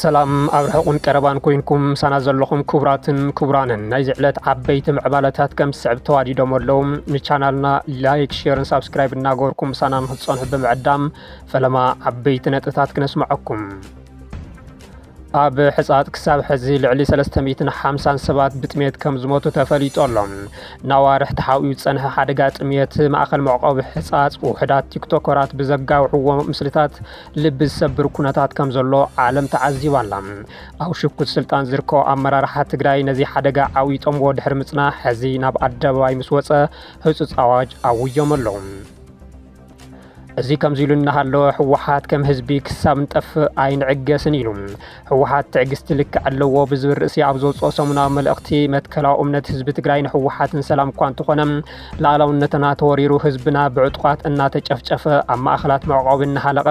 ሰላም ኣብ ርሑቕን ቀረባን ኮይንኩም ሳና ዘለኹም ክቡራትን ክቡራንን ናይ ዝዕለት ዓበይቲ ምዕባለታት ከም ዝስዕብ ተዋዲዶም ኣለዉ ንቻናልና ላይክ ሼርን ሳብስክራይብ እናገበርኩም ሳና ንክትፀንሑ ብምዕዳም ፈለማ ዓበይቲ ነጥብታት ክነስምዐኩም ኣብ ሕጻት ክሳብ ሕዚ ልዕሊ 350 ሰባት ብጥሜት ከም ዝሞቱ ተፈሊጡ ኣሎ። ናዋርሕ ተሓዊኡ ዝጸንሐ ሓደጋ ጥሜት ማእኸል መዕቆቢ ሕጻጽ ውሕዳት ቲክቶከራት ብዘጋውሕዎ ምስልታት ልቢ ዝሰብር ኩነታት ከም ዘሎ ዓለም ተዓዚባ ኣላ። ኣብ ሽኩት ስልጣን ዝርከቡ ኣመራርሓ ትግራይ ነዚ ሓደጋ ዓዊጦምዎ ድሕሪ ምጽናሕ ሕዚ ናብ ኣደባባይ ምስ ወፀ ህጹጽ ኣዋጅ ኣውጆም ኣለዉ። እዚ ከምዚ ኢሉ እናሃለወ ህወሓት ከም ህዝቢ ክሳብ ንጠፍእ ኣይንዕገስን ኢሉ ህወሓት ትዕግስቲ ልክዕ ኣለዎ ብዝብል ርእሲ ኣብ ዘውፅኦ ሰሙናዊ መልእኽቲ መትከላዊ እምነት ህዝቢ ትግራይ ንህወሓትን ሰላም እኳ እንተኾነ ላዕላውነትና ተወሪሩ ህዝብና ብዕጡቃት እናተጨፍጨፈ ኣብ ማእኸላት መዕቆቢ እናሃለቐ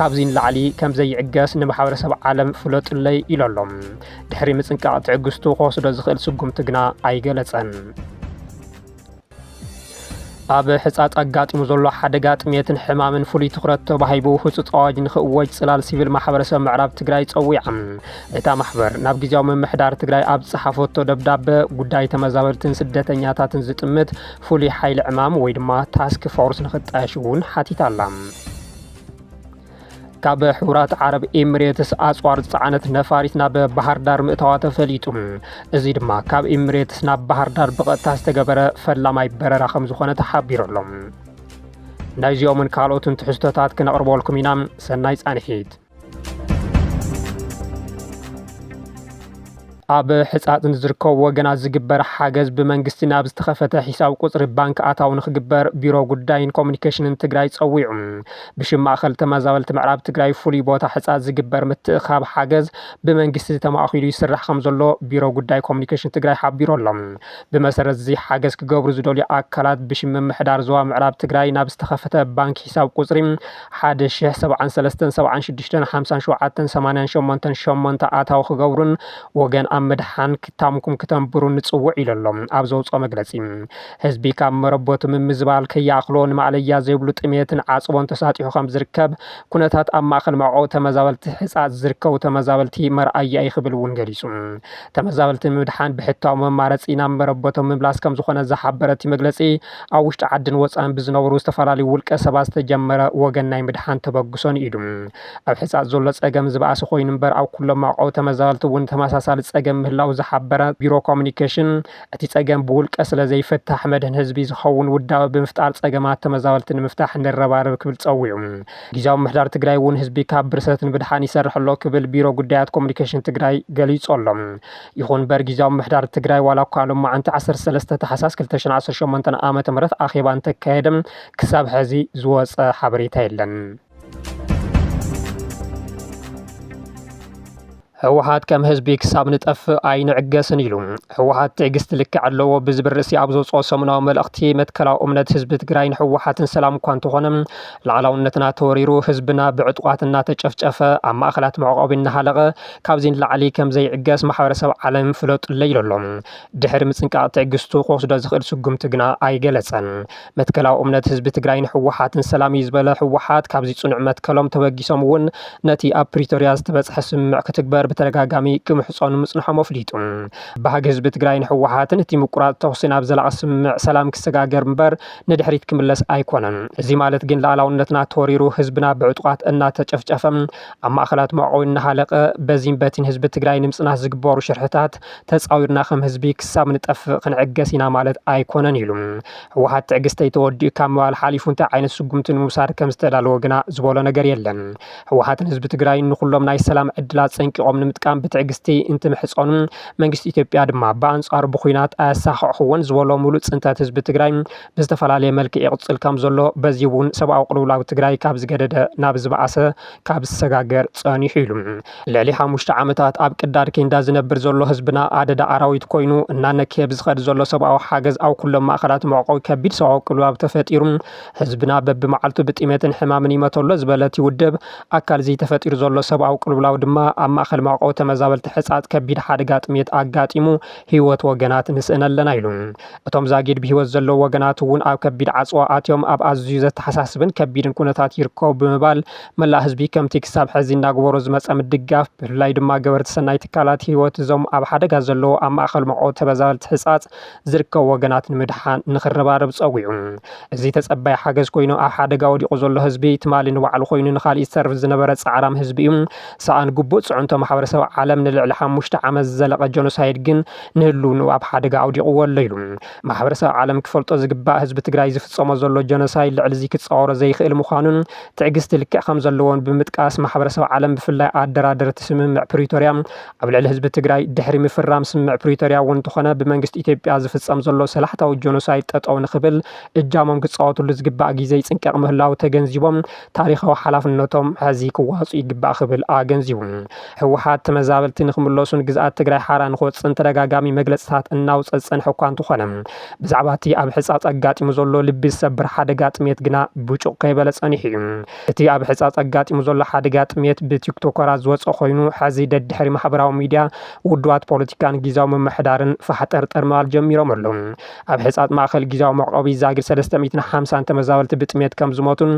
ካብዚ ንላዕሊ ከም ዘይዕገስ ንማሕበረሰብ ዓለም ፍለጡለይ ኢሉ ኣሎ። ድሕሪ ምፅንቃቕ ትዕግስቱ ክወስዶ ዝኽእል ስጉምቲ ግና ኣይገለፀን። ኣብ ሕጻጽ ኣጋጢሙ ዘሎ ሓደጋ ጥሜትን ሕማምን ፍሉይ ትኹረት ተባሂቡ ህጹጽ ኣዋጅ ንኽእወጅ ጽላል ሲቪል ማሕበረሰብ ምዕራብ ትግራይ ጸዊዓ። እታ ማሕበር ናብ ግዜያዊ ምምሕዳር ትግራይ ኣብ ዝጸሓፈቶ ደብዳቤ ጉዳይ ተመዛበልትን ስደተኛታትን ዝጥምት ፍሉይ ሓይሊ ዕማም ወይ ድማ ታስክ ፎርስ ንኽጣየሽ እውን ሓቲታ ኣላ። ካብ ሕቡራት ዓረብ ኤሚሬትስ ኣጽዋር ዝፀዓነት ነፋሪት ናብ ባህር ዳር ምእታዋ ተፈሊጡ። እዚ ድማ ካብ ኤሚሬትስ ናብ ባህር ዳር ብቐጥታ ዝተገበረ ፈላማይ በረራ ከም ዝኾነ ተሓቢሩ ኣሎ። ናይዚኦምን ካልኦትን ትሕዝቶታት ክነቕርበልኩም ኢና። ሰናይ ጻንሒት። ኣብ ሕጻጽን ዝርከቡ ወገናት ዝግበር ሓገዝ ብመንግስቲ ናብ ዝተኸፈተ ሒሳብ ቁጽሪ ባንክ ኣታው ንኽግበር ቢሮ ጉዳይን ኮሙኒኬሽንን ትግራይ ጸዊዑ። ብሽም ማእኸል ተመዛበልቲ ምዕራብ ትግራይ ፍሉይ ቦታ ሕጻጽ ዝግበር ምትእኻብ ሓገዝ ብመንግስቲ ተማኺሉ ይስራሕ ከም ዘሎ ቢሮ ጉዳይ ኮሙኒኬሽን ትግራይ ሓቢሩ ኣሎ። ብመሰረት እዚ ሓገዝ ክገብሩ ዝደልዩ ኣካላት ብሽም ምምሕዳር ዞባ ምዕራብ ትግራይ ናብ ዝተኸፈተ ባንክ ሒሳብ ቁጽሪ 173765788 ኣታው ክገብሩን ወገን መድሓን ክታምኩም ክተንብሩ ንጽውዕ ኢሎም ኣብ ዘውፅኦ መግለጺ ህዝቢ ካብ መረቦቱ ምምዝባል ከያኽሎ ንማዕለያ ዘይብሉ ጥሜትን ዓጽቦን ተሳጢሑ ከም ዝርከብ ኩነታት ኣብ ማእኸል መዕቆቢ ተመዛበልቲ ሕጻጽ ዝርከቡ ተመዛበልቲ መርኣያ ይኽብል እውን ገሊጹ። ተመዛበልቲ ምድሓን ብሕታዊ መማረፂ ናብ መረቦቶም ምምላስ ከም ዝኾነ ዝሓበረቲ መግለጺ ኣብ ውሽጢ ዓድን ወፃን ብዝነብሩ ዝተፈላለዩ ውልቀ ሰባት ዝተጀመረ ወገን ናይ ምድሓን ተበግሶን ኢሉ ኣብ ሕጻጽ ዘሎ ጸገም ዝበኣሰ ኮይኑ እምበር ኣብ ኩሎም መዕቆቢ ተመዛበልቲ እውን ተመሳሳሊ ጸገም ምህላው ዝሓበረ ቢሮ ኮሙኒኬሽን እቲ ጸገም ብውልቀ ስለ ዘይፈታሕ መድህን ህዝቢ ዝኸውን ውዳበ ብምፍጣር ጸገማት ተመዛበልቲ ንምፍታሕ ንረባረብ ክብል ጸዊዑ። ግዜያዊ ምምሕዳር ትግራይ እውን ህዝቢ ካብ ብርሰትን ብድሓን ይሰርሕ ኣሎ ክብል ቢሮ ጉዳያት ኮሙኒኬሽን ትግራይ ገሊጹ ኣሎ። ይኹን እምበር ግዜያዊ ምምሕዳር ትግራይ ዋላ እኳ ሎማዓንቲ 13 ታሕሳስ 2018 ዓ.ም ኣኼባ እንተካየደ ክሳብ ሕዚ ዝወፀ ሓበሬታ የለን። ህወሓት ከም ህዝቢ ክሳብ ንጠፍእ ኣይንዕገስን ኢሉ ህወሓት ትዕግስቲ ልክዕ ኣለዎ ብዝብል ርእሲ ኣብ ዘውፅኦ ሰሙናዊ መልእኽቲ መትከላዊ እምነት ህዝቢ ትግራይ ንህወሓትን ሰላም እኳ እንተኾነ ላዕላውነትና ተወሪሩ ህዝብና ብዕጡቃት እናተጨፍጨፈ ኣብ ማእኸላት መዕቆቢ እናሃለቐ ካብዚ ንላዕሊ ከም ዘይዕገስ ማሕበረሰብ ዓለም ፍለጡለይ ኢሉ ኣሎ። ድሕሪ ምፅንቃቕ ትዕግስቱ ክወስዶ ዝኽእል ስጉምቲ ግና ኣይገለፀን። መትከላዊ እምነት ህዝቢ ትግራይ ንህወሓትን ሰላም እዩ ዝበለ ህወሓት ካብዚ ጽኑዕ መትከሎም ተበጊሶም እውን ነቲ ኣብ ፕሪቶርያ ዝተበፅሐ ስምምዕ ክትግበር ብተደጋጋሚ ክምሕጾኑ ምጽንሖም ኣፍሊጡ። ባህጊ ህዝቢ ትግራይ ንህወሓትን እቲ ምቁራጽ ተኹሲ ናብ ዘላቒ ስምምዕ ሰላም ክሰጋገር እምበር ንድሕሪት ክምለስ ኣይኮነን። እዚ ማለት ግን ላዕላውነትና ተወሪሩ ህዝብና ብዕጡቃት እናተጨፍጨፈ ኣብ ማእኸላት መዕቆቢ እናሃለቐ በዚን በቲን ህዝቢ ትግራይ ንምጽናሕ ዝግበሩ ሽርሕታት ተጻዊርና ከም ህዝቢ ክሳብ ንጠፍእ ክንዕገስ ኢና ማለት ኣይኮነን ኢሉ ህወሓት ትዕግስተይ ተወዲኡ ካብ ምባል ሓሊፉ እንታይ ዓይነት ስጉምቲ ንምውሳድ ከም ዝተዳለወ ግና ዝበሎ ነገር የለን። ህወሓትን ህዝቢ ትግራይ ንኩሎም ናይ ሰላም ዕድላት ፀንቂቖም ንምጥቃም ብትዕግስቲ እንትምሕጾኑ መንግስቲ ኢትዮጵያ ድማ በኣንጻሩ ብኹናት ኣያሳኽዕውን ዝበሎ ሙሉእ ጽንተት ህዝቢ ትግራይ ብዝተፈላለየ መልክዕ ይቕጽል ከም ዘሎ በዚ እውን ሰብኣዊ ቅልውላው ትግራይ ካብ ዝገደደ ናብ ዝበኣሰ ካብ ዝሰጋገር ጸኒሑ ኢሉ ልዕሊ 5 ዓመታት ኣብ ቅዳድ ኬንዳ ዝነብር ዘሎ ህዝብና ኣደዳ ኣራዊት ኮይኑ እናነክየ ብዝኸድ ዘሎ ሰብኣዊ ሓገዝ ኣብ ኩሎም ማእኸላት መዕቆቢ ከቢድ ሰብኣዊ ቅልውላው ተፈጢሩ ህዝብና በብመዓልቱ ብጥሜትን ሕማምን ይመተሎ ዝበለት ይውድብ ኣካል እዚ ተፈጢሩ ዘሎ ሰብኣዊ ቅልውላው ድማ ኣብ ማእኸል ማዕቀው ተመዛበልቲ ሕጻጽ ከቢድ ሓደጋ ጥሜት ኣጋጢሙ ህይወት ወገናት ንስእን ኣለና ኢሉ እቶም ዛጊድ ብህይወት ዘለዉ ወገናት እውን ኣብ ከቢድ ዓጽዋ ኣትዮም ኣብ ኣዝዩ ዘተሓሳስብን ከቢድን ኩነታት ይርከቡ ብምባል መላእ ህዝቢ ከምቲ ክሳብ ሕዚ እናግበሮ ዝመጸ ምድጋፍ ብፍላይ ድማ ገበርቲ ሰናይ ትካላት ህይወት እዞም ኣብ ሓደጋ ዘለዉ ኣብ ማእኸል ማዕቀው ተመዛበልቲ ሕጻጽ ዝርከቡ ወገናት ንምድሓን ንኽረባረብ ጸዊዑ እዚ ተጸባይ ሓገዝ ኮይኑ ኣብ ሓደጋ ወዲቑ ዘሎ ህዝቢ ትማሊ ንባዕሉ ኮይኑ ንኻልእ ዝሰርፍ ዝነበረ ጻዕራም ህዝቢ እዩ ሰኣን ግቡእ ጽዑንቶ ማሕበረሰብ ዓለም ንልዕሊ 5 ዓመት ዝዘለቐ ጀኖሳይድ ግን ንህልውንኡ ኣብ ሓደጋ ኣውዲቑዎ ኣሎ ኢሉ ማሕበረሰብ ዓለም ክፈልጦ ዝግባእ ህዝቢ ትግራይ ዝፍጸሞ ዘሎ ጀኖሳይድ ልዕሊ እዚ ክጻወሮ ዘይኽእል ምዃኑን ትዕግስቲ ልክዕ ከም ዘለዎን ብምጥቃስ ማሕበረሰብ ዓለም ብፍላይ ኣደራደርቲ ስምምዕ ፕሪቶርያ ኣብ ልዕሊ ህዝቢ ትግራይ ድሕሪ ምፍራም ስምምዕ ፕሪቶርያ እውን እንተኾነ ብመንግስቲ ኢትዮጵያ ዝፍጸም ዘሎ ሰላሕታዊ ጀኖሳይድ ጠጠው ንኽብል እጃሞም ክጻወትሉ ዝግባእ ግዜ ይጽንቀቕ ምህላው ተገንዚቦም ታሪኻዊ ሓላፍነቶም ሕዚ ክዋጹ ይግባእ ክብል ኣገንዚቡ ህወሓት ተመዛበልቲ ንኽምለሱን ግዝኣት ትግራይ ሓራ ንኽወፅን ተደጋጋሚ መግለጽታት እናውፅአ ዝጸንሐ እኳ እንተኾነ ብዛዕባ እቲ ኣብ ሕጻጽ ኣጋጢሙ ዘሎ ልቢ ዝሰብር ሓደጋ ጥሜት ግና ብጩቕ ከይበለ ጸኒሑ እዩ እቲ ኣብ ሕጻጽ ኣጋጢሙ ዘሎ ሓደጋ ጥሜት ብቲክቶከራት ዝወፀ ኮይኑ ሕዚ ደድሕሪ ማሕበራዊ ሚድያ ውድባት ፖለቲካን ጊዜያዊ ምምሕዳርን ፋሕጠርጠር ምባል ጀሚሮም ኣለዉ ኣብ ሕጻጽ ማእኸል ጊዜያዊ መዕቆቢ ዛጊድ 350 ተመዛበልቲ ብጥሜት ከም ዝሞቱን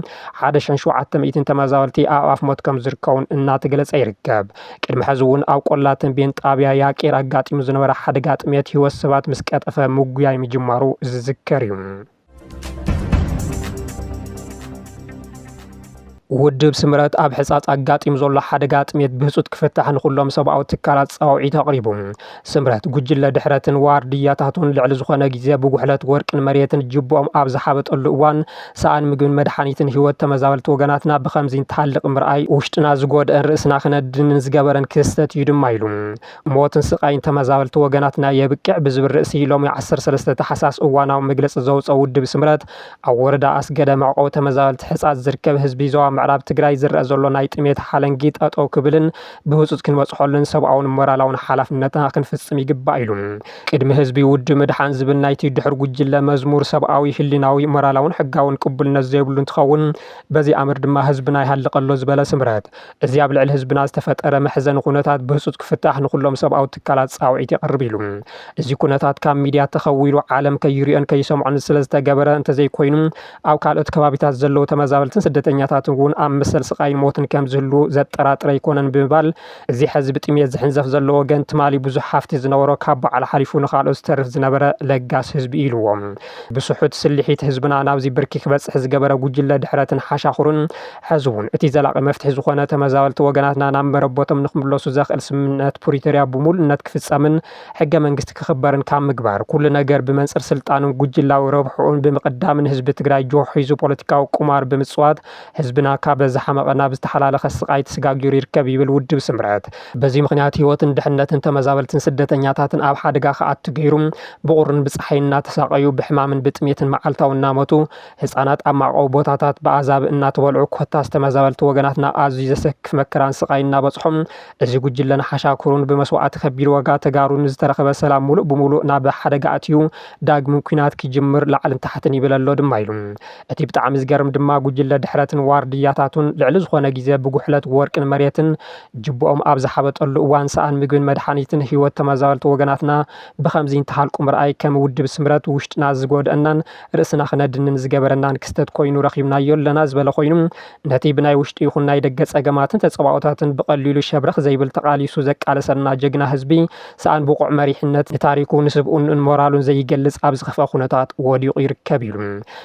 1700 ተመዛበልቲ ኣብ ኣፍ ሞት ከም ዝርከቡን እናተገለጸ ይርከብ ቅድሚ ሕዚ እውን ኣብ ቆላ ተንቤን ጣብያ ያቄር ኣጋጢሙ ዝነበረ ሓደጋ ጥሜት ህይወት ሰባት ምስ ቀጠፈ ምጉያይ ምጅማሩ ዝዝከር እዩ ውድብ ስምረት ኣብ ሕጻጽ ኣጋጢሙ ዘሎ ሓደጋ ጥሜት ብህጹት ክፍታሕ ንኹሎም ሰብኣዊ ትካላት ጻውዒት ኣቕሪቡ ስምረት ጉጅለ ድሕረትን ዋርድያታቱን ልዕሊ ዝኾነ ግዜ ብጉሕለት ወርቅን መሬትን ጅቦኦም ኣብ ዝሓበጠሉ እዋን ሰኣን ምግብን መድሓኒትን ህይወት ተመዛበልቲ ወገናትና ብኸምዚ እንተሃልቕ ምርኣይ ውሽጥና ዝጎድአን ርእስና ክነድንን ዝገበረን ክስተት እዩ ድማ ኢሉ ሞትን ስቃይን ተመዛበልቲ ወገናትና የብቅዕ ብዝብል ርእሲ ሎሚ 13 ታሕሳስ እዋናዊ መግለፂ ዘውፀ ውድብ ስምረት ኣብ ወረዳ ኣስገደ መዕቆቢ ተመዛበልቲ ሕጻጽ ዝርከብ ህዝቢ ዞባ ምዕራብ ትግራይ ዝረአ ዘሎ ናይ ጥሜት ሓለንጊ ጠጠው ክብልን ብህጹጽ ክንበጽሖልን ሰብኣውን ሞራላውን ሓላፍነትና ክንፍጽም ይግባእ ኢሉ ቅድሚ ህዝቢ ውድብ ምድሓን ዝብል ናይቲ ድሕር ጉጅለ መዝሙር ሰብኣዊ ህሊናዊ ሞራላውን ሕጋውን ቅቡልነት ዘይብሉ እንትኸውን በዚ ኣምር ድማ ህዝብና ይሃልቀሎ ዝበለ ስምረት እዚ ኣብ ልዕሊ ህዝብና ዝተፈጠረ መሕዘኒ ኩነታት ብህጹጽ ክፍታሕ ንኹሎም ሰብኣዊ ትካላት ጻውዒት ይቐርብ ኢሉ እዚ ኩነታት ካብ ሚድያ ተኸዊሉ ዓለም ከይርዮን ከይሰምዖን ስለዝተገበረ እንተዘይኮይኑ ኣብ ካልኦት ከባቢታት ዘለዉ ተመዛበልትን ስደተኛታትን እውን ኣብ መሰል ስቃይን ሞትን ከም ዝህሉ ዘጠራጥረ ይኮነን ብምባል እዚ ሕዚ ብጥሜት ዝሕንዘፍ ዘሎ ወገን ትማሊ ብዙሕ ሃፍቲ ዝነበሮ ካብ በዓል ሓሊፉ ንኻልኦት ዝተርፍ ዝነበረ ለጋስ ህዝቢ ኢልዎም ብስሑት ስልሒት ህዝብና ናብዚ ብርኪ ክበጽሕ ዝገበረ ጉጅለ ድሕረትን ሓሻኽሩን ሕዚ እውን እቲ ዘላቒ መፍትሒ ዝኾነ ተመዛበልቲ ወገናትና ናብ መረቦቶም ንኽምለሱ ዘኽእል ስምምዕነት ፕሪቶርያ ብምሉእነት ክፍጸምን ሕገ መንግስቲ ክኽበርን ካብ ምግባር ኩሉ ነገር ብመንጽር ስልጣንን ጉጅላዊ ረብሕኡን ብምቕዳምን ህዝቢ ትግራይ ጆሕ ሒዙ ፖለቲካዊ ቁማር ብምጽዋት ህዝብና ካብ ዝሓመቐ ናብ ዝተሓላለኸ ስቃይ ተሰጋጊሩ ይርከብ ይብል ውድብ ስምረት በዚ ምኽንያት ህይወትን ድሕነትን ተመዛበልትን ስደተኛታትን ኣብ ሓደጋ ከኣቱ ገይሩ ብቑርን ብፀሓይን እናተሳቀዩ ብሕማምን ብጥሜትን መዓልታዊ እናሞቱ ህፃናት ኣብ ማዕቆቢ ቦታታት ብኣዛብ እናተበልዑ ኮታስ ተመዛበልቲ ወገናትና ኣዝዩ ዘሰክፍ መከራን ስቃይ እናበፅሖም እዚ ጉጅለን ሓሻክሩን ብመስዋዕቲ ከቢድ ዋጋ ተጋሩን ዝተረኸበ ሰላም ሙሉእ ብሙሉእ ናብ ሓደጋ ኣትዩ ዳግም ኩናት ክጅምር ላዕልን ታሕትን ይብለሎ ድማ ኢሉ እቲ ብጣዕሚ ዝገርም ድማ ጉጅለ ድሕረትን ዋርድያታቱን ልዕሊ ዝኾነ ግዜ ብጉሕለት ወርቅን መሬትን ጅቦኦም ኣብ ዝሓበጠሉ እዋን ሰኣን ምግብን መድሓኒትን ህይወት ተመዛበልቲ ወገናትና ብኸምዚ እንተሃልቁ ምርኣይ ከም ውድብ ስምረት ውሽጥና ዝጎድአናን ርእስና ክነድንን ዝገበረናን ክስተት ኮይኑ ረኺብናዮ ኣለና ዝበለ ኮይኑ ነቲ ብናይ ውሽጢ ይኹን ናይ ደገ ፀገማትን ተፀባዖታትን ብቐሊሉ ሸብረኽ ዘይብል ተቃሊሱ ዘቃለሰና ጀግና ህዝቢ ሰኣን ብቑዕ መሪሕነት ንታሪኩ ንስብኡን ሞራሉን ዘይገልጽ ኣብ ዝኸፍአ ኩነታት ወዲቑ ይርከብ ኢሉ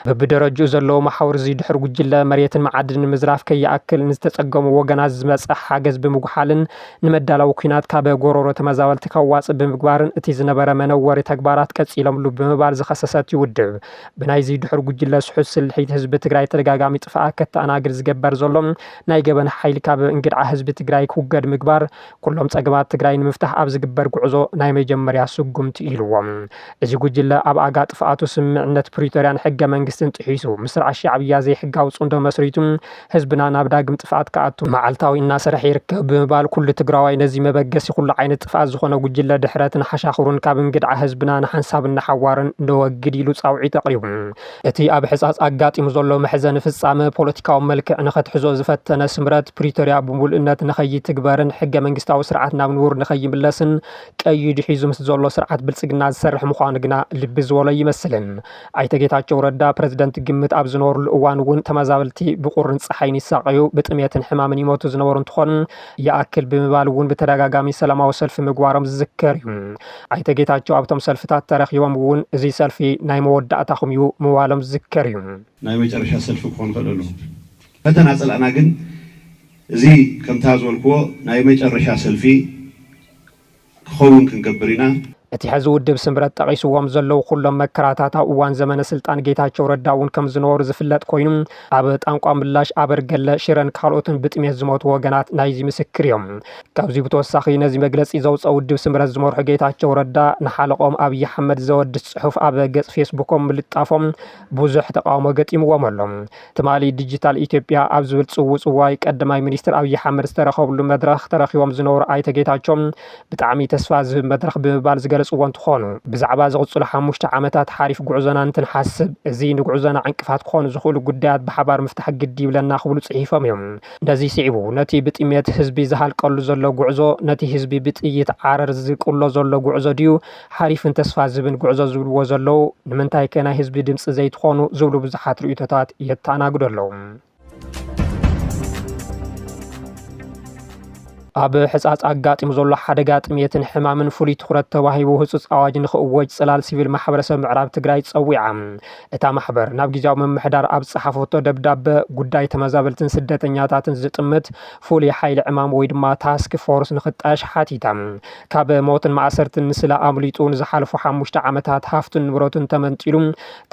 በብደረጃኡ ዘለዎ ማሕበር እዚ ድሕር ጉጅለ መሬትን መዓድን ምዝራፍ ከይኣክል ንዝተጸገሙ ወገናት ዝመጽእ ሓገዝ ብምጉሓልን ንመዳላዊ ኩናት ካብ ጎሮሮ ተመዛበልቲ ከዋጽእ ብምግባርን እቲ ዝነበረ መነወሪ ተግባራት ቀጺሎምሉ ብምባል ዝኸሰሰት ይውድብ ብናይዚ ድሕር ጉጅለ ስሑት ስልሒት ህዝቢ ትግራይ ተደጋጋሚ ጥፍኣት ከተኣናግድ ዝገበር ዘሎ ናይ ገበን ሓይሊ ካብ እንግድዓ ህዝቢ ትግራይ ክውገድ ምግባር ኩሎም ጸገማት ትግራይ ንምፍታሕ ኣብ ዝግበር ጉዕዞ ናይ መጀመርያ ስጉምቲ ኢልዎም እዚ ጉጅለ ኣብ ኣጋ ጥፍኣቱ ስምምዕነት ፕሪቶርያን ሕገ መንግስትን ጥሒሱ ምስ ራእሲ ዓብያ ዘይሕጋዊ ጽንዶ መስሪቱ ህዝብና ናብ ዳግም ጥፋት ከኣቱ መዓልታዊ እናሰርሐ ይርከብ ብምባል ኩሉ ትግራዋይ ነዚ መበገሲ ኩሉ ዓይነት ጥፋት ዝኾነ ጉጅለ ድሕረትን ሓሻኽሩን ካብ እንግድዓ ህዝብና ንሓንሳብን ንሓዋርን ንወግድ ኢሉ ጻውዒት ኣቕሪቡ እቲ ኣብ ሕጻጽ ኣጋጢሙ ዘሎ መሕዘኒ ፍጻመ ፖለቲካዊ መልክዕ ንኸትሕዞ ዝፈተነ ስምረት ፕሪቶርያ ብሙሉእነት ንኸይትግበርን ሕገ መንግስታዊ ስርዓት ናብ ንቡር ንኸይምለስን ቀይዱ ሒዙ ምስ ዘሎ ስርዓት ብልጽግና ዝሰርሕ ምዃኑ ግና ልቢ ዝበሎ ይመስልን። ኣይተ ጌታቸው ረዳ ፕረዚደንት ግምት ኣብ ዝነበሩሉ እዋን እውን ተመዛበልቲ ብቁርን ፀሓይን ይሳቀዩ ብጥሜትን ሕማምን ይሞቱ ዝነበሩ እንትኾኑ ይኣክል ብምባል እውን ብተደጋጋሚ ሰላማዊ ሰልፊ ምግባሮም ዝዝከር እዩ። ኣይተ ጌታቸው ኣብቶም ሰልፍታት ተረኺቦም እውን እዚ ሰልፊ ናይ መወዳእታኹም እዩ ምባሎም ዝዝከር እዩ። ናይ መጨረሻ ሰልፊ ክኾን ከለሉ ፈተናፀላእና ግን እዚ ከምታ ዝበልክዎ ናይ መጨረሻ ሰልፊ ክኸውን ክንገብር ኢና። እቲ ሕዚ ውድብ ስምረት ጠቒስዎም ዘለዉ ኩሎም መከራታት ኣብ እዋን ዘመነ ስልጣን ጌታቸው ረዳ እውን ከም ዝነበሩ ዝፍለጥ ኮይኑ ኣብ ጣንቋ ምላሽ ኣበርገለ ሽረን ካልኦትን ብጥሜት ዝሞቱ ወገናት ናይዚ ምስክር እዮም። ካብዚ ብተወሳኺ ነዚ መግለፂ ዘውፀ ውድብ ስምረት ዝመርሑ ጌታቸው ረዳ ንሓለቆም ኣብዪ ኣሕመድ ዘወድስ ፅሑፍ ኣብ ገጽ ፌስቡኮም ምልጣፎም ብዙሕ ተቃውሞ ገጢምዎም ኣሎ። ትማሊ ዲጂታል ኢትዮጵያ ኣብ ዝብል ፅውፅ እዋይ ቀዳማይ ሚኒስትር ኣብዪ ኣሕመድ ዝተረኸብሉ መድረኽ ተረኺቦም ዝነበሩ ኣይተ ጌታቸው ብጣዕሚ ተስፋ ዝህብ መድረኽ ብምባል ገለጽዎ እንትኾኑ ብዛዕባ ዝቕፅሉ 5 ዓመታት ሓሪፍ ጉዕዞና እንትንሓስብ እዚ ንጉዕዞና ዕንቅፋት ክኾኑ ዝኽእሉ ጉዳያት ብሓባር ምፍታሕ ግዲ ይብለና ክብሉ ጽሒፎም እዮም። ነዚ ስዒቡ ነቲ ብጥሜት ህዝቢ ዝሃልቀሉ ዘሎ ጉዕዞ ነቲ ህዝቢ ብጥይት ዓረር ዝቅሎ ዘሎ ጉዕዞ ድዩ ሓሪፍን ተስፋ ዝህብን ጉዕዞ ዝብልዎ ዘለዉ ንምንታይ ከ ናይ ህዝቢ ድምፂ ዘይትኾኑ ዝብሉ ብዙሓት ርእቶታት የተኣናግዱ ኣለዉ። ኣብ ሕጻጽ ኣጋጢሙ ዘሎ ሓደጋ ጥሜትን ሕማምን ፍሉይ ትኹረት ተዋሂቡ ህጹጽ ኣዋጅ ንኽእወጅ ጽላል ሲቪል ማሕበረሰብ ምዕራብ ትግራይ ጸዊዓ። እታ ማሕበር ናብ ጊዜያዊ ምምሕዳር ኣብ ጽሓፈቶ ደብዳበ ጉዳይ ተመዛበልትን ስደተኛታትን ዝጥምት ፍሉይ ሓይሊ ዕማም ወይ ድማ ታስክ ፎርስ ንኽጣየሽ ሓቲታ። ካብ ሞትን ማእሰርትን ምስላ ኣምሊጡ ንዝሓለፉ 5 ዓመታት ሃፍቱን ንብረቱን ተመንጢሉ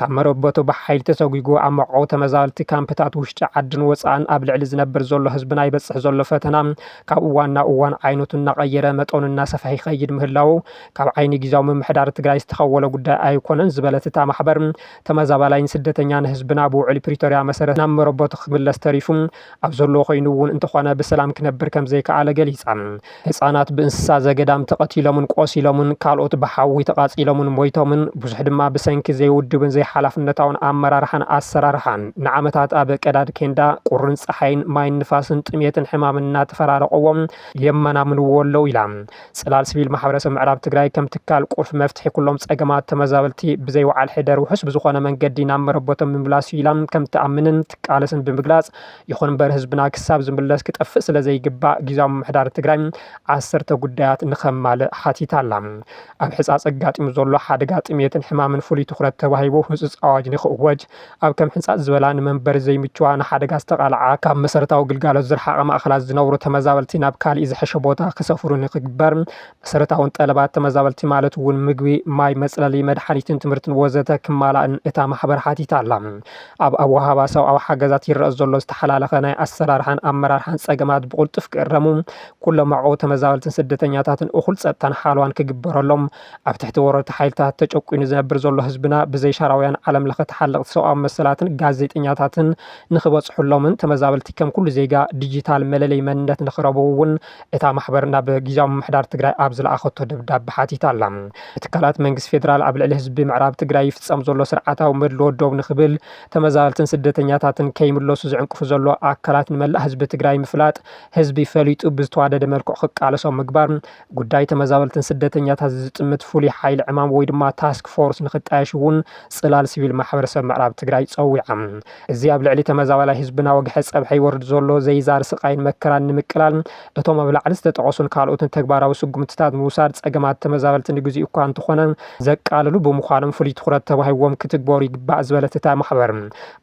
ካብ መረበቱ ብሓይሊ ተሰጉጉ ኣብ መዕቆዊ ተመዛበልቲ ካምፕታት ውሽጢ ዓድን ወፃእን ኣብ ልዕሊ ዝነብር ዘሎ ህዝብና ይበጽሕ ዘሎ ፈተና ካብ እዋን ዓይነቱ እናቀየረ መጠኑ እናሰፍሐ ይኸይድ ምህላው ካብ ዓይኒ ጊዜያዊ ምምሕዳር ትግራይ ዝተኸወለ ጉዳይ ኣይኮነን ዝበለት እታ ማሕበር ተመዛባላይን ስደተኛን ህዝብና ብውዕል ፕሪቶርያ መሰረት ናብ መረበቱ ክምለስ ተሪፉ ኣብ ዘሎ ኮይኑ እውን እንተኾነ ብሰላም ክነብር ከም ዘይከኣለ ገሊጻ። ህፃናት ብእንስሳ ዘገዳም ተቐቲሎምን ቆሲሎምን ካልኦት ብሓዊ ተቃፂሎምን ሞይቶምን ብዙሕ ድማ ብሰንኪ ዘይውድብን ዘይሓላፍነታውን ኣመራርሓን ኣሰራርሓን ንዓመታት ኣብ ቀዳድ ኬንዳ ቁርን ፀሓይን ማይን ንፋስን ጥሜትን ሕማምን እናተፈራረቀዎም የመናምንዎ ኣለዉ ኢላ። ጽላል ሲቪል ማሕበረሰብ ምዕራብ ትግራይ ከም ትካል ቁልፍ መፍትሒ ኩሎም ፀገማት ተመዛበልቲ ብዘይወዓል ሕደር ውሕስ ብዝኾነ መንገዲ ናብ መረበቶም ምምላስ ኢላ ከም ተኣምንን ትቃለስን ብምግላጽ ይኹን እምበር ህዝብና ክሳብ ዝምለስ ክጠፍእ ስለ ዘይግባእ ጊዜያዊ ምምሕዳር ትግራይ 10 ጉዳያት ንኸማልእ ሓቲታ ኣላ። ኣብ ሕጻጽ ኣጋጢሙ ዘሎ ሓደጋ ጥሜትን ሕማምን ፍሉይ ትኹረት ተዋሂቡ ህጹጽ ኣዋጅ ንኽእወጅ ኣብ ከም ሕንጻጽ ዝበላ ንመንበሪ ዘይምችዋ ንሓደጋ ዝተቓልዓ ካብ መሰረታዊ ግልጋሎት ዝረሓቐ ማእኸላት ዝነብሩ ተመዛበልቲ ናብ ካልእ ዝሐሸ ቦታ ክሰፍሩ ንኽግበር መሰረታውን ጠለባት ተመዛበልቲ ማለት እውን ምግቢ፣ ማይ፣ መጽለሊ፣ መድሓኒትን ትምህርትን ወዘተ ክማላእን እታ ማሕበር ሓቲታ ኣላ። ኣብ ኣወሃባ ሰብኣዊ ሓገዛት ይረአ ዘሎ ዝተሓላለኸ ናይ ኣሰራርሓን ኣመራርሓን ፀገማት ብቁልጡፍ ክእረሙ ኩሎም መዕቆዊ ተመዛበልትን ስደተኛታትን እኹል ፀጥታን ሓልዋን ክግበረሎም ኣብ ትሕቲ ወረርቲ ሓይልታት ተጨቁኑ ዝነብር ዘሎ ህዝብና ብዘይ ሻራውያን ዓለም ለኸ ተሓለቕቲ ሰብኣዊ መሰላትን ጋዜጠኛታትን ንኽበፅሑሎምን ተመዛበልቲ ከም ኩሉ ዜጋ ዲጂታል መለለይ መንነት ንኽረብቡ እውን እታ ማሕበር ናብ ጊዜያዊ ምምሕዳር ትግራይ ኣብ ዝለኣኸቶ ደብዳቤ ሓቲታ ኣላ። ትካላት መንግስቲ ፌደራል ኣብ ልዕሊ ህዝቢ ምዕራብ ትግራይ ይፍጸም ዘሎ ስርዓታዊ መድልዎ ዶብ ንኽብል ተመዛበልትን ስደተኛታትን ከይምለሱ ዝዕንቅፉ ዘሎ ኣካላት ንመላእ ህዝቢ ትግራይ ምፍላጥ ህዝቢ ፈሊጡ ብዝተዋደደ መልክዑ ክቃለሶም ምግባር ጉዳይ ተመዛበልትን ስደተኛታት ዝጥምት ፍሉይ ሓይሊ ዕማም ወይ ድማ ታስክ ፎርስ ንኽጣየሽ እውን ጽላል ሲቪል ማሕበረሰብ ምዕራብ ትግራይ ጸዊዓ። እዚ ኣብ ልዕሊ ተመዛባላይ ህዝብና ወግሐ ፀብሐ ይወርድ ዘሎ ዘይዛር ስቃይን መከራን ንምቅላል እቶም ኣብ ላዕሊ ዝተጠቐሱን ካልኦትን ተግባራዊ ስጉምትታት ምውሳድ ፀገማት ተመዛበልቲ ንግዚኡ እኳ እንተኾነ ዘቃልሉ ብምዃኖም ፍሉይ ትኹረት ተዋሂቦም ክትግበሩ ይግባእ ዝበለት እታ ማሕበር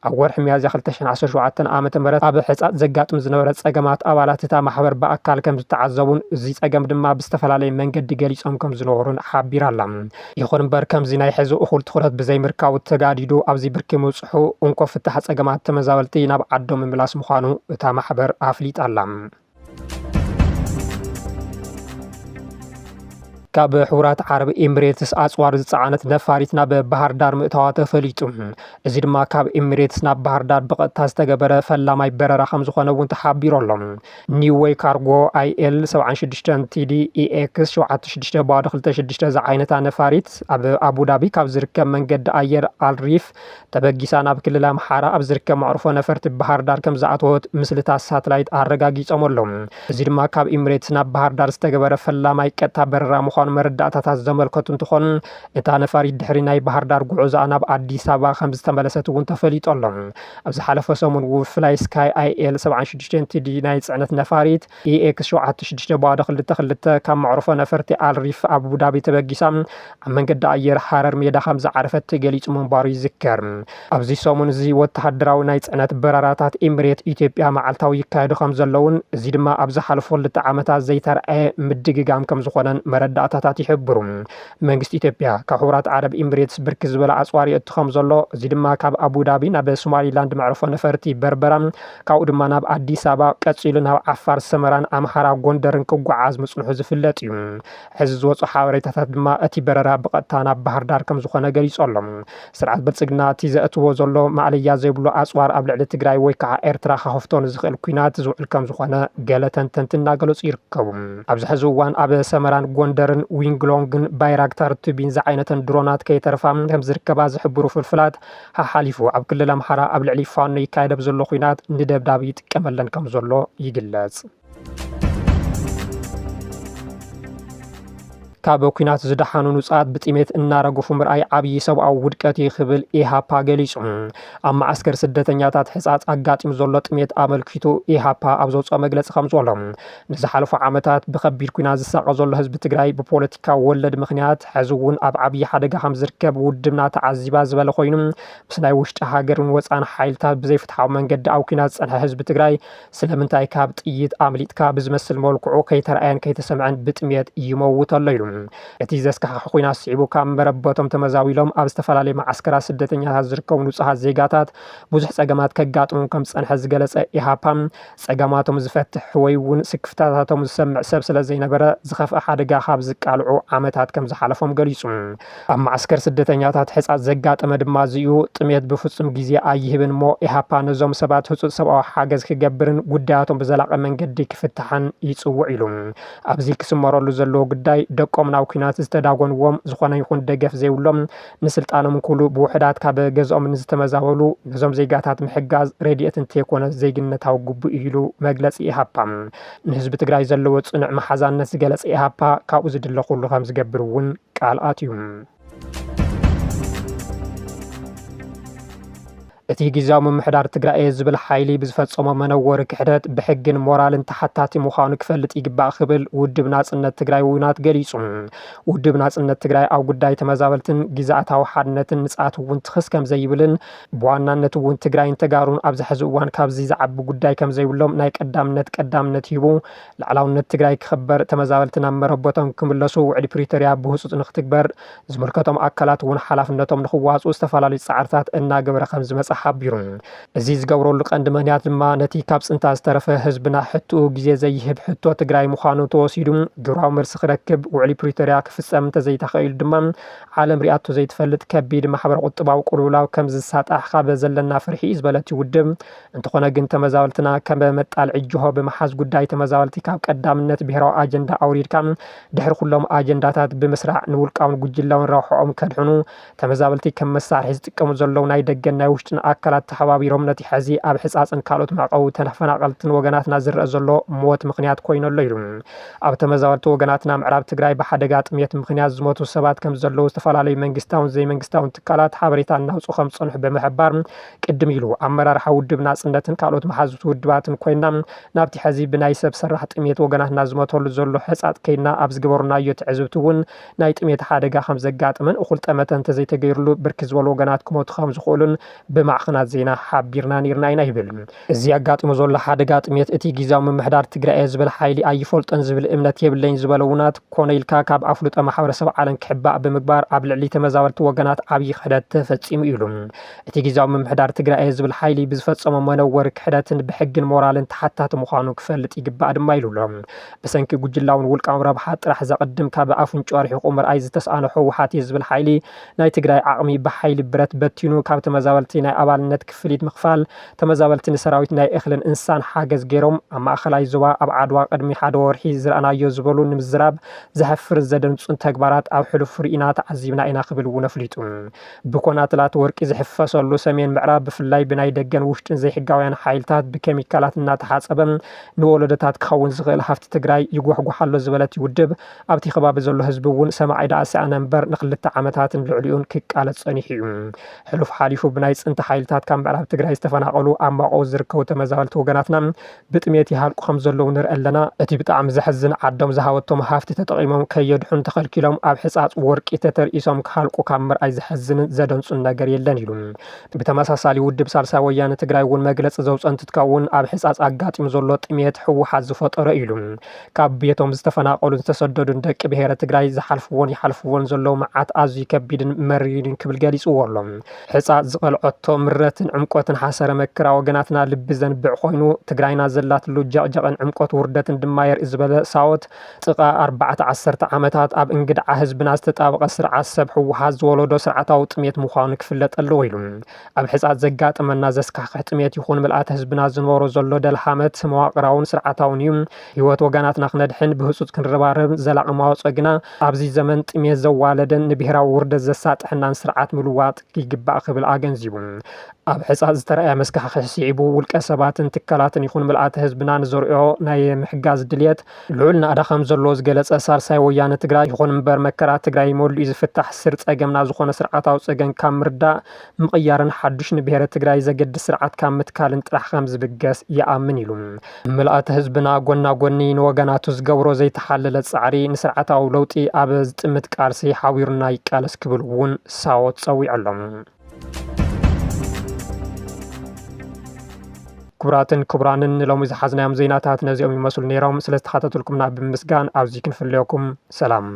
ኣብ ወርሒ ሚያዝያ 2017 ዓ.ም ኣብ ሕጻጽ ዘጋጥም ዝነበረ ፀገማት ኣባላት እታ ማሕበር በኣካል ከም ዝተዓዘቡን እዚ ፀገም ድማ ብዝተፈላለየ መንገዲ ገሊፆም ከም ዝነበሩን ሓቢራ ኣላ። ይኹን እምበር ከምዚ ናይ ሕዚ እኹል ትኹረት ብዘይምርካቡ ተጋዲዱ ኣብዚ ብርኪ ምብፅሑ እንኮ ፍታሕ ፀገማት ተመዛበልቲ ናብ ዓዶም ምምላስ ምዃኑ እታ ማሕበር ኣፍሊጣ ኣላ። ካብ ሕቡራት ዓረብ ኤሚሬትስ ኣጽዋር ዝጸዓነት ነፋሪት ናብ ባህር ዳር ምእታዋ ተፈሊጡ እዚ ድማ ካብ ኤሚሬትስ ናብ ባህር ዳር ብቐጥታ ዝተገበረ ፈላማይ በረራ ከም ዝኾነ እውን ተሓቢሩ ኣሎ ኒውዌይ ካርጎ አይኤል 76 ቲዲ ኢኤክስ 76 ባዶ 26 ዝዓይነታ ነፋሪት ኣብ አቡዳቢ ካብ ዝርከብ መንገዲ ኣየር አልሪፍ ተበጊሳ ናብ ክልል ኣምሓራ ኣብ ዝርከብ መዕርፎ ነፈርቲ ባህር ዳር ከም ዝኣተወት ምስልታት ሳተላይት ኣረጋጊጾም ኣሎ እዚ ድማ ካብ ኤሚሬትስ ናብ ባህር ዳር ዝተገበረ ፈላማይ ቀጥታ በረራ ምዃኑ መረዳእታታት ዘመልከቱ እንትኾን እታ ነፋሪት ድሕሪ ናይ ባህር ዳር ጉዕዞኣ ናብ አዲስ አበባ ከም ዝተመለሰት እውን ተፈሊጡ ኣሎ ኣብ ዝሓለፈ ሰሙን ፍላይ ስካይ አይኤል 76 ቲዲ ናይ ጽዕነት ነፋሪት ኢኤክስ 76 ባዶ 22 ካብ መዕርፎ ነፈርቲ አልሪፍ አቡዳቢ ተበጊሳ ኣብ መንገዲ ኣየር ሓረር ሜዳ ከም ዝዓረፈት ገሊጹ ምንባሩ ይዝከር ኣብዚ ሰሙን እዚ ወተሃደራዊ ናይ ጽዕነት በረራታት ኤሚሬት ኢትዮጵያ መዓልታዊ ይካየዱ ከም ዘለውን እዚ ድማ ኣብ ዝሓለፉ 2 ዓመታት ዘይተረኣየ ምድግጋም ከም ዝኾነን መረዳእታታት ይሕብሩ መንግስቲ ኢትዮጵያ ካብ ሕቡራት ዓረብ ኤሚሬትስ ብርክ ዝበለ ኣጽዋር የእቱ ከም ዘሎ እዚ ድማ ካብ አቡዳቢ ናብ ሶማሊላንድ መዕርፎ ነፈርቲ በርበራ ካብኡ ድማ ናብ አዲስ አበባ ቀፂሉ ናብ ዓፋር ሰመራን ኣምሓራ ጎንደርን ክጓዓዝ ምጽንሑ ዝፍለጥ እዩ ሕዚ ዝወፁ ሓበሬታታት ድማ እቲ በረራ ብቐጥታ ናብ ባህር ዳር ከም ዝኾነ ገሊጹ ኣሎ ስርዓት ብልጽግና እቲ ዘእትዎ ዘሎ ማዕለያ ዘይብሉ ኣጽዋር ኣብ ልዕሊ ትግራይ ወይ ከዓ ኤርትራ ካኸፍቶን ዝኽእል ኩናት ዝውዕል ከም ዝኾነ ገለ ተንተንቲ እናገለጹ ይርከቡ ኣብዚ ሕዚ እዋን ኣብ ሰመራን ጎንደርን ዊንግሎንግን ባይራክታር ቱቢን ዝዓይነተን ድሮናት ከይተርፋ ከም ዝርከባ ዝሕብሩ ፍልፍላት ሓሓሊፉ ኣብ ክልል ኣምሓራ ኣብ ልዕሊ ፋኖ ይካየድ ዘሎ ኩናት ንደብዳብ ይጥቀመለን ከም ዘሎ ይግለጽ ካብ ኩናት ዝደሓኑ ንጹሃት ብጥሜት እናረገፉ ምርኣይ ዓብዪ ሰብኣዊ ውድቀት ይኽብል ኢሃፓ ገሊጹ ኣብ ማዕስከር ስደተኛታት ሕጻጽ ኣጋጢሙ ዘሎ ጥሜት ኣመልኪቱ ኢሃፓ ኣብ ዘውፅኦ መግለጺ ከም ዘሎ ንዝሓለፉ ዓመታት ብከቢድ ኩናት ዝሳቀ ዘሎ ህዝቢ ትግራይ ብፖለቲካ ወለድ ምክንያት ሕዚ እውን ኣብ ዓብዪ ሓደጋ ከም ዝርከብ ውድብና ተዓዚባ ዝበለ ኮይኑ ምስ ናይ ውሽጢ ሃገርን ወፃን ሓይልታት ብዘይፍትሓዊ መንገዲ ኣብ ኩናት ዝጸንሐ ህዝቢ ትግራይ ስለምንታይ ካብ ጥይት ኣምሊጥካ ብዝመስል መልክዑ ከይተረኣየን ከይተሰምዐን ብጥሜት ይመውት ኣሎ ኢሉ እቲ ዘስካሕክሕ ኩናት ስዒቡ ካብ መረበቶም ተመዛዊሎም ኣብ ዝተፈላለዩ ማዓስከራት ስደተኛታት ዝርከቡ ንጹሃት ዜጋታት ብዙሕ ጸገማት ከጋጥሙ ከም ዝጸንሐ ዝገለጸ ኢሃፓ ጸገማቶም ዝፈትሕ ወይ እውን ስክፍታታቶም ዝሰምዕ ሰብ ስለ ዘይነበረ ዝኸፍአ ሓደጋ ካብ ዝቃልዑ ዓመታት ከም ዝሓለፎም ገሊጹ ኣብ ማዓስከር ስደተኛታት ሕጻጽ ዘጋጠመ ድማ ዝዩ ጥሜት ብፍጹም ግዜ ኣይህብን ሞ ኢሃፓ ነዞም ሰባት ህጹጽ ሰብኣዊ ሓገዝ ክገብርን ጉዳያቶም ብዘላቀ መንገዲ ክፍትሓን ይጽውዕ ኢሉ ኣብዚ ክስመረሉ ዘለዎ ጉዳይ ደቆም ናብ ኩናት ዝተዳጎንዎም ዝኾነ ይኹን ደገፍ ዘይብሎም ንስልጣኖም ኩሉ ብውሕዳት ካብ ገዝኦም ንዝተመዛበሉ ነዞም ዜጋታት ምሕጋዝ ረድኤት እንተይኮነ ዘይግነታዊ ግቡእ ኢሉ መግለጺ ኢሃፓ ንህዝቢ ትግራይ ዘለዎ ጽኑዕ መሓዛነት ዝገለጸ ኢሃፓ ካብኡ ዝድለ ኩሉ ከም ዝገብር እውን ቃል ኣትዩ እቲ ጊዜያዊ ምምሕዳር ትግራይ ዝብል ሓይሊ ብዝፈጸሞ መነወሪ ክሕደት ብሕግን ሞራልን ተሓታቲ ምዃኑ ክፈልጥ ይግባእ ክብል ውድብ ናጽነት ትግራይ ውናት ገሊጹ ውድብ ናጽነት ትግራይ ኣብ ጉዳይ ተመዛበልትን ግዛኣታዊ ሓድነትን ንጻት እውን ትኽስ ከም ዘይብልን ብዋናነት እውን ትግራይን ተጋሩን ኣብ ዝሕዚ እዋን ካብዚ ዝዓቢ ጉዳይ ከም ዘይብሎም ናይ ቀዳምነት ሂቡ ላዕላውነት ትግራይ ክኽበር ተመዛበልትን ኣብ መረበቶም ክምለሱ ውዕሊ ፕሪቶሪያ ብህፁፅ ንኽትግበር ዝምልከቶም ኣካላት እውን ሓላፍነቶም ንኽዋፁ ዝተፈላለዩ ጻዕርታት እናገበረ ከም ዝመጽ ሓቢሩ እዚ ዝገብረሉ ቀንዲ ምክንያት ድማ ነቲ ካብ ጽንታ ዝተረፈ ህዝብና ሕቱኡ ግዜ ዘይህብ ሕቶ ትግራይ ምዃኑ ተወሲዱ ግብራዊ መልሲ ክረክብ ውዕሊ ፕሪቶሪያ ክፍጸም እንተዘይተኽኢሉ ድማ ዓለም ሪኣቶ ዘይትፈልጥ ከቢድ ማሕበር ቁጥባዊ ቁልውላው ከም ዝሳጣሕ ካብ ዘለና ፍርሒ ዝበለት ውድብ እንተኾነ ግን ተመዛበልትና ከም መጣል ዕጅሆ ብምሓዝ ጉዳይ ተመዛበልቲ ካብ ቀዳምነት ብሄራዊ ኣጀንዳ ኣውሪድካ ድሕሪ ኩሎም ኣጀንዳታት ብምስራዕ ንውልቃውን ጉጅላውን ረብሖኦም ከድሕኑ ተመዛበልቲ ከም መሳርሒ ዝጥቀሙ ዘለዉ ናይ ደገን ናይ ውሽጥን ኣካላት ተሓባቢሮም ነቲ ሕዚ ኣብ ሕጻጽን ካልኦት መዕቀዊ ተፈናቀልትን ወገናትና ዝርአ ዘሎ ሞት ምክንያት ኮይነሎ ኢሉ ኣብ ተመዛበልቲ ወገናትና ምዕራብ ትግራይ ብሓደጋ ጥሜት ምክንያት ዝሞቱ ሰባት ከም ዘለዉ ዝተፈላለዩ መንግስታውን ዘይመንግስታውን ትካላት ሓበሬታ እናውፅኡ ከም ዝጸንሑ ብምሕባር ቅድም ኢሉ ኣመራርሓ ውድብ ናጽነትን ካልኦት መሓዙት ውድባትን ኮይና ናብቲ ሕዚ ብናይ ሰብ ስራሕ ጥሜት ወገናትና ዝሞተሉ ዘሎ ሕጻጽ ከይና ኣብ ዝገበሩናዮ ትዕዝብቲ እውን ናይ ጥሜት ሓደጋ ከም ዘጋጥምን እኹል ጠመተ እንተዘይተገይሩሉ ብርኪ ዝበሉ ወገናት ክሞቱ ከም ዝኽእሉን ብማዕኸናት ዜና ሓቢርና ነርና ኢና ይብል እዚ ኣጋጢሙ ዘሎ ሓደጋ ጥሜት እቲ ጊዜያዊ ምምሕዳር ትግራይ ዝብል ሓይሊ ኣይፈልጦን ዝብል እምነት የብለኝ ዝበለ ውናት ኮነ ኢልካ ካብ ኣፍሉጦ ማሕበረሰብ ዓለም ክሕባእ ብምግባር ኣብ ልዕሊ ተመዛበልቲ ወገናት ዓብዪ ክሕደት ተፈፂሙ ኢሉ እቲ ጊዜያዊ ምምሕዳር ትግራይ ዝብል ሓይሊ ብዝፈፀሞ መነወሪ ክሕደትን ብሕግን ሞራልን ተሓታቲ ምዃኑ ክፈልጥ ይግባእ ድማ ኢሉ ኣሎ ብሰንኪ ጉጅላውን ውልቃውን ረብሓ ጥራሕ ዘቐድም ካብ ኣፍንጮ ርሒቑ ምርኣይ ዝተሰኣነ ህወሓት ዝብል ሓይሊ ናይ ትግራይ ዓቕሚ ብሓይሊ ብረት በቲኑ ካብ ተመዛበልቲ ናይ ኣባልነት ክፍሊት ምኽፋል ተመዛበልቲ ንሰራዊት ናይ እኽልን እንስሳን ሓገዝ ገይሮም ኣብ ማእኸላይ ዞባ ኣብ ዓድዋ ቅድሚ ሓደ ወርሒ ዝረኣናዮ ዝበሉ ንምዝራብ ዘሕፍር ዘደንፁን ተግባራት ኣብ ሕሉፍ ርኢና ተዓዚብና ኢና ክብል እውን ኣፍሊጡ ብኮናትላት ወርቂ ዝሕፈሰሉ ሰሜን ምዕራብ ብፍላይ ብናይ ደገን ውሽጥን ዘይሕጋውያን ሓይልታት ብኬሚካላት እናተሓፀበ ንወለዶታት ክኸውን ዝኽእል ሃፍቲ ትግራይ ይጓሕጓሓሎ ዝበለት ይውድብ ኣብቲ ከባቢ ዘሎ ህዝቢ እውን ሰማዒ ዳእስኣነ እምበር ንክልተ ዓመታትን ልዕሊኡን ክቃለፅ ፀኒሑ እዩ ሕሉፍ ሓሊፉ ብናይ ፅንቲ ሓይልታት ካብ ምዕራብ ትግራይ ዝተፈናቐሉ ኣብ ማቆ ዝርከቡ ተመዛበልቲ ወገናትና ብጥሜት ይሃልቁ ከም ዘለዉ ንርኢ ኣለና እቲ ብጣዕሚ ዘሕዝን ዓዶም ዝሃወቶም ሃፍቲ ተጠቒሞም ከየድሑን ተኸልኪሎም ኣብ ሕፃፅ ወርቂ ተተርእሶም ክሃልቁ ካብ ምርኣይ ዘሕዝንን ዘደንፁን ነገር የለን ኢሉ ብተመሳሳሊ ውድብ ሳልሳይ ወያነ ትግራይ እውን መግለፂ ዘውፀን ትትከውን ኣብ ሕፃፅ ኣጋጢሙ ዘሎ ጥሜት ህወሓት ዝፈጠሮ ኢሉ ካብ ቤቶም ዝተፈናቐሉን ዝተሰደዱን ደቂ ብሄረ ትግራይ ዝሓልፍዎን ይሓልፍዎን ዘለዉ መዓት ኣዝዩ ከቢድን መሪርን ክብል ገሊፅዎ ኣሎ ሕፃፅ ዝቐልዖቶ ምረትን ዕምቆትን ሓሰረ መከራ ወገናትና ልቢ ዘንብዕ ኮይኑ ትግራይና ዘላትሉ ጀቕጀቕን ዕምቆት ውርደትን ድማ የርኢ ዝበለ ሳወት ጥቓ 4 ዓመታት ኣብ እንግድዓ ህዝብና ዝተጣበቐ ስርዓት ሰብ ህወሓት ዝወለዶ ስርዓታዊ ጥሜት ምዃኑ ክፍለጥ ኣለዎ ኢሉ ኣብ ሕፃፅ ዘጋጥመና ዘስካሕክሕ ጥሜት ይኹን ምልኣተ ህዝብና ዝነበሮ ዘሎ ደልሓመት መዋቕራውን ስርዓታውን እዩ ህይወት ወገናትና ክነድሕን ብህፁፅ ክንረባረብ ዘላቒ ማወፆ ግና ኣብዚ ዘመን ጥሜት ዘዋለደን ንብሄራዊ ውርደት ዘሳጥሕናን ስርዓት ምልዋጥ ይግባእ ክብል ኣገንዚቡ ኣብ ሕፃፅ ዝተረኣየ መስካሕክሕ ስዒቡ ውልቀ ሰባትን ትካላትን ይኹን ምልኣተ ህዝብና ንዘርኦ ናይ ምሕጋዝ ድልየት ልዑል ናዕዳ ከም ዘለዎ ዝገለፀ ሳልሳይ ወያነ ትግራይ ይኹን እምበር መከራ ትግራይ መሉኡ ዝፍታሕ ስር ፀገምና ዝኾነ ስርዓታዊ ፀገም ካብ ምርዳእ ምቕያርን ሓዱሽ ንብሄረ ትግራይ ዘገድስ ስርዓት ካብ ምትካልን ጥራሕ ከም ዝብገስ ይኣምን ኢሉ ምልኣተ ህዝብና ጎና ጎኒ ንወገናቱ ዝገብሮ ዘይተሓለለ ፃዕሪ ንስርዓታዊ ለውጢ ኣብ ዝጥምት ቃልሲ ሓቢሩና ይቃለስ ክብል እውን ሳወት ፀዊዖሎም ክቡራትን ክቡራንን ሎሚ ዝሓዝናዮም ዜናታት ነዚኦም ይመስሉ ነይሮም ስለዝተኸታተልኩምና ብምስጋን ኣብዚ ክንፍለየኩም ሰላም